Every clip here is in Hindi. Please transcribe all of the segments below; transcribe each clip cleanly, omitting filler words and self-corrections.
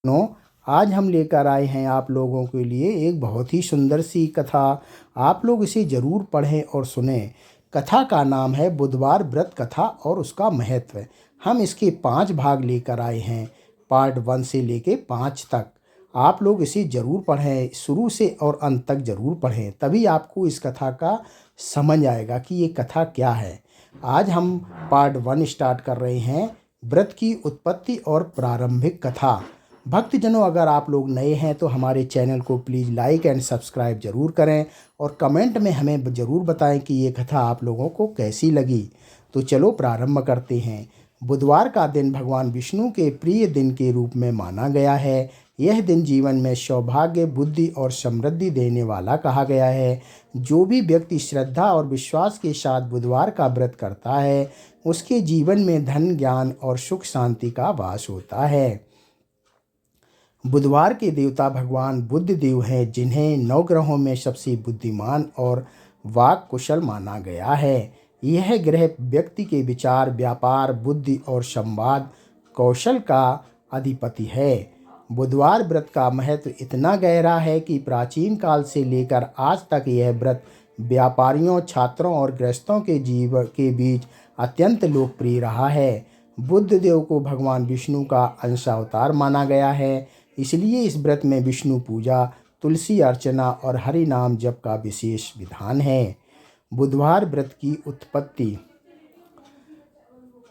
नो आज हम लेकर आए हैं आप लोगों के लिए एक बहुत ही सुंदर सी कथा। आप लोग इसे ज़रूर पढ़ें और सुने। कथा का नाम है बुधवार व्रत कथा और उसका महत्व। हम इसके 5 भाग लेकर आए हैं, पार्ट 1 से लेके 5 तक। आप लोग इसे ज़रूर पढ़ें, शुरू से और अंत तक ज़रूर पढ़ें, तभी आपको इस कथा का समझ आएगा कि ये कथा क्या है। आज हम पार्ट 1 स्टार्ट कर रहे हैं, व्रत की उत्पत्ति और प्रारंभिक कथा। भक्तजनों, अगर आप लोग नए हैं तो हमारे चैनल को प्लीज़ लाइक एंड सब्सक्राइब ज़रूर करें और कमेंट में हमें ज़रूर बताएं कि ये कथा आप लोगों को कैसी लगी। तो चलो प्रारंभ करते हैं। बुधवार का दिन भगवान विष्णु के प्रिय दिन के रूप में माना गया है। यह दिन जीवन में सौभाग्य, बुद्धि और समृद्धि देने वाला कहा गया है। जो भी व्यक्ति श्रद्धा और विश्वास के साथ बुधवार का व्रत करता है, उसके जीवन में धन, ज्ञान और सुख शांति का वास होता है। बुधवार के देवता भगवान बुध देव हैं, जिन्हें 9 ग्रहों में सबसे बुद्धिमान और वाक कुशल माना गया है। यह ग्रह व्यक्ति के विचार, व्यापार, बुद्धि और संवाद कौशल का अधिपति है। बुधवार व्रत का महत्व इतना गहरा है कि प्राचीन काल से लेकर आज तक यह व्रत व्यापारियों, छात्रों और गृहस्थों के जीवन के बीच अत्यंत लोकप्रिय रहा है। बुध देव को भगवान विष्णु का अंशावतार माना गया है, इसलिए इस व्रत में विष्णु पूजा, तुलसी अर्चना और हरि नाम जप का विशेष विधान है। बुधवार व्रत की उत्पत्ति।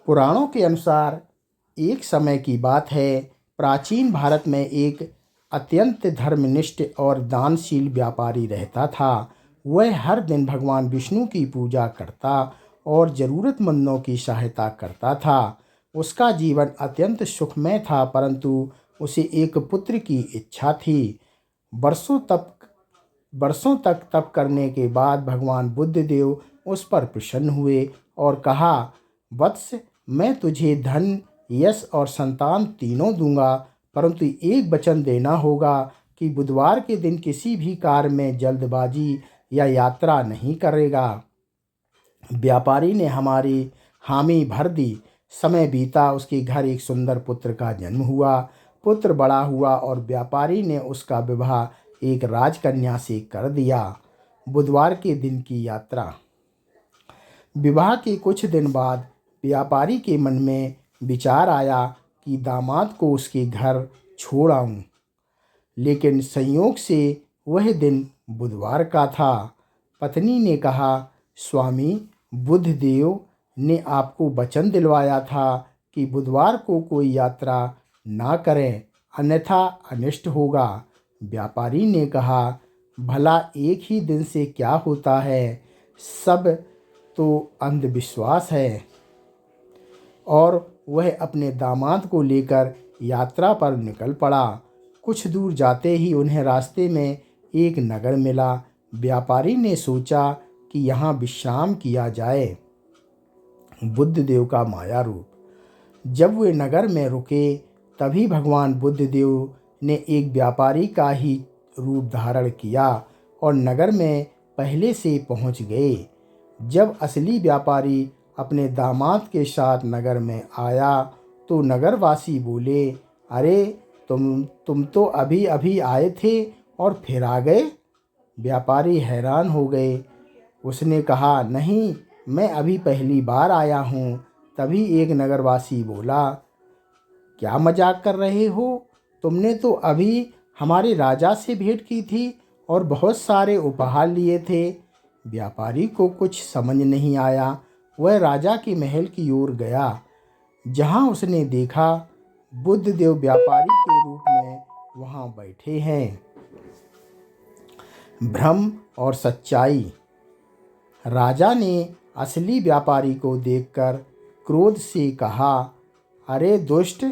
पुराणों के अनुसार एक समय की बात है, प्राचीन भारत में एक अत्यंत धर्मनिष्ठ और दानशील व्यापारी रहता था। वह हर दिन भगवान विष्णु की पूजा करता और ज़रूरतमंदों की सहायता करता था। उसका जीवन अत्यंत सुखमय था, परंतु उसे एक पुत्र की इच्छा थी। वर्षों तक तप करने के बाद भगवान बुद्धदेव उस पर प्रसन्न हुए और कहा, वत्स, मैं तुझे धन, यश और संतान तीनों दूंगा, परंतु एक वचन देना होगा कि बुधवार के दिन किसी भी कार्य में जल्दबाजी या यात्रा नहीं करेगा। व्यापारी ने हमारी हामी भर दी। समय बीता, उसके घर एक सुंदर पुत्र का जन्म हुआ। पुत्र बड़ा हुआ और व्यापारी ने उसका विवाह एक राजकन्या से कर दिया। बुधवार के दिन की यात्रा। विवाह के कुछ दिन बाद व्यापारी के मन में विचार आया कि दामाद को उसके घर छोड़ आऊं, लेकिन संयोग से वह दिन बुधवार का था। पत्नी ने कहा, स्वामी, बुधदेव ने आपको वचन दिलवाया था कि बुधवार को कोई यात्रा ना करें, अन्यथा अनिष्ट होगा। व्यापारी ने कहा, भला एक ही दिन से क्या होता है, सब तो अंधविश्वास है। और वह अपने दामाद को लेकर यात्रा पर निकल पड़ा। कुछ दूर जाते ही उन्हें रास्ते में एक नगर मिला। व्यापारी ने सोचा कि यहाँ विश्राम किया जाए। बुद्धदेव का माया रूप। जब वे नगर में रुके, तभी भगवान बुद्धदेव ने एक व्यापारी का ही रूप धारण किया और नगर में पहले से पहुंच गए। जब असली व्यापारी अपने दामाद के साथ नगर में आया तो नगरवासी बोले, अरे तुम तो अभी अभी आए थे और फिर आ गए। व्यापारी हैरान हो गए। उसने कहा, नहीं, मैं अभी पहली बार आया हूँ। तभी एक नगरवासी बोला, क्या मजाक कर रहे हो? तुमने तो अभी हमारे राजा से भेंट की थी और बहुत सारे उपहार लिए थे। व्यापारी को कुछ समझ नहीं आया। वह राजा के महल की ओर गया, जहां उसने देखा बुद्धदेव व्यापारी के रूप में वहां बैठे हैं। भ्रम और सच्चाई। राजा ने असली व्यापारी को देखकर क्रोध से कहा, अरे दुष्ट,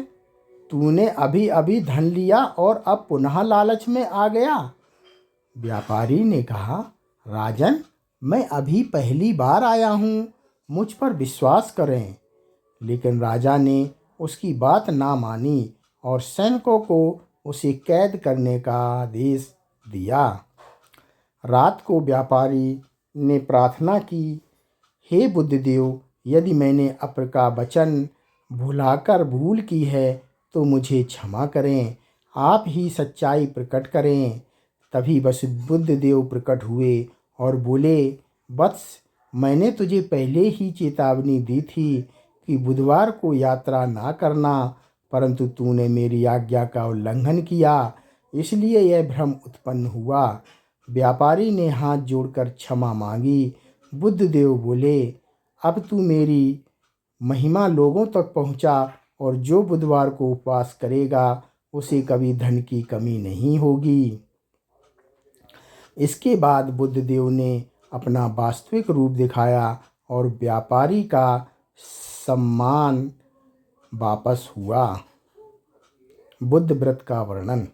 तूने अभी अभी धन लिया और अब पुनः लालच में आ गया। व्यापारी ने कहा, राजन, मैं अभी पहली बार आया हूँ, मुझ पर विश्वास करें। लेकिन राजा ने उसकी बात ना मानी और सैनिकों को उसे कैद करने का आदेश दिया। रात को व्यापारी ने प्रार्थना की, हे बुद्धदेव, यदि मैंने आपका वचन भूल की है तो मुझे क्षमा करें। आप ही सच्चाई प्रकट करें। तभी बुद्ध देव प्रकट हुए और बोले, वत्स, मैंने तुझे पहले ही चेतावनी दी थी कि बुधवार को यात्रा ना करना, परंतु तूने मेरी आज्ञा का उल्लंघन किया, इसलिए यह भ्रम उत्पन्न हुआ। व्यापारी ने हाथ जोड़कर क्षमा मांगी। बुद्ध देव बोले, अब तू मेरी महिमा लोगों तक पहुंचा, और जो बुधवार को उपवास करेगा उसे कभी धन की कमी नहीं होगी। इसके बाद बुद्ध देव ने अपना वास्तविक रूप दिखाया और व्यापारी का सम्मान वापस हुआ। बुद्ध व्रत का वर्णन।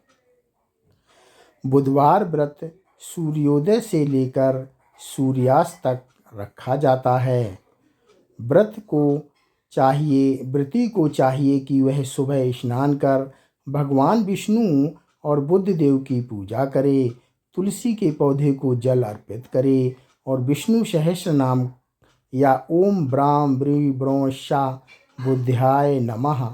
बुधवार व्रत सूर्योदय से लेकर सूर्यास्त तक रखा जाता है। व्रती को चाहिए कि वह सुबह स्नान कर भगवान विष्णु और बुद्ध देव की पूजा करे, तुलसी के पौधे को जल अर्पित करे और विष्णु सहस्र नाम या ओम ब्राम ब्री ब्रों शा बुद्धाय नमः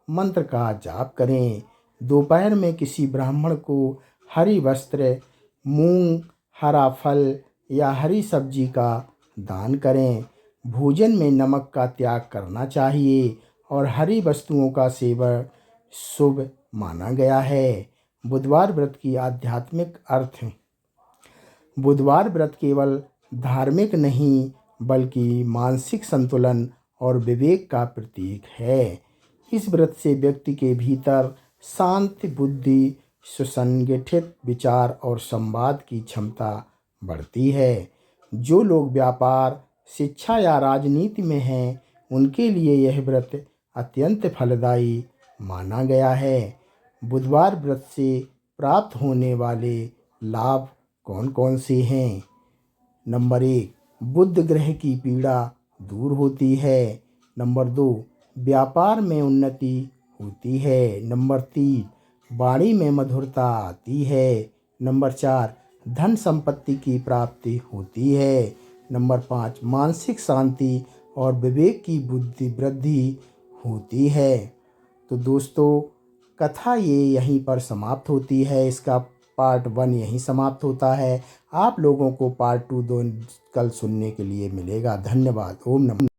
मंत्र का जाप करें। दोपहर में किसी ब्राह्मण को हरी वस्त्र, मूंग, हरा फल या हरी सब्जी का दान करें। भोजन में नमक का त्याग करना चाहिए और हरी वस्तुओं का सेवन शुभ माना गया है। बुधवार व्रत की आध्यात्मिक अर्थ। बुधवार व्रत केवल धार्मिक नहीं बल्कि मानसिक संतुलन और विवेक का प्रतीक है। इस व्रत से व्यक्ति के भीतर शांति बुद्धि, सुसंगठित विचार और संवाद की क्षमता बढ़ती है। जो लोग व्यापार, शिक्षा या राजनीति में हैं, उनके लिए यह व्रत अत्यंत फलदायी माना गया है। बुधवार व्रत से प्राप्त होने वाले लाभ कौन कौन से हैं? नंबर 1, बुध ग्रह की पीड़ा दूर होती है। नंबर 2, व्यापार में उन्नति होती है। नंबर 3, वाणी में मधुरता आती है। नंबर 4, धन संपत्ति की प्राप्ति होती है। नंबर 5, मानसिक शांति और विवेक की बुद्धि वृद्धि होती है। तो दोस्तों, कथा ये यहीं पर समाप्त होती है। इसका पार्ट 1 यहीं समाप्त होता है। आप लोगों को पार्ट 2 कल सुनने के लिए मिलेगा। धन्यवाद। ओम नमः।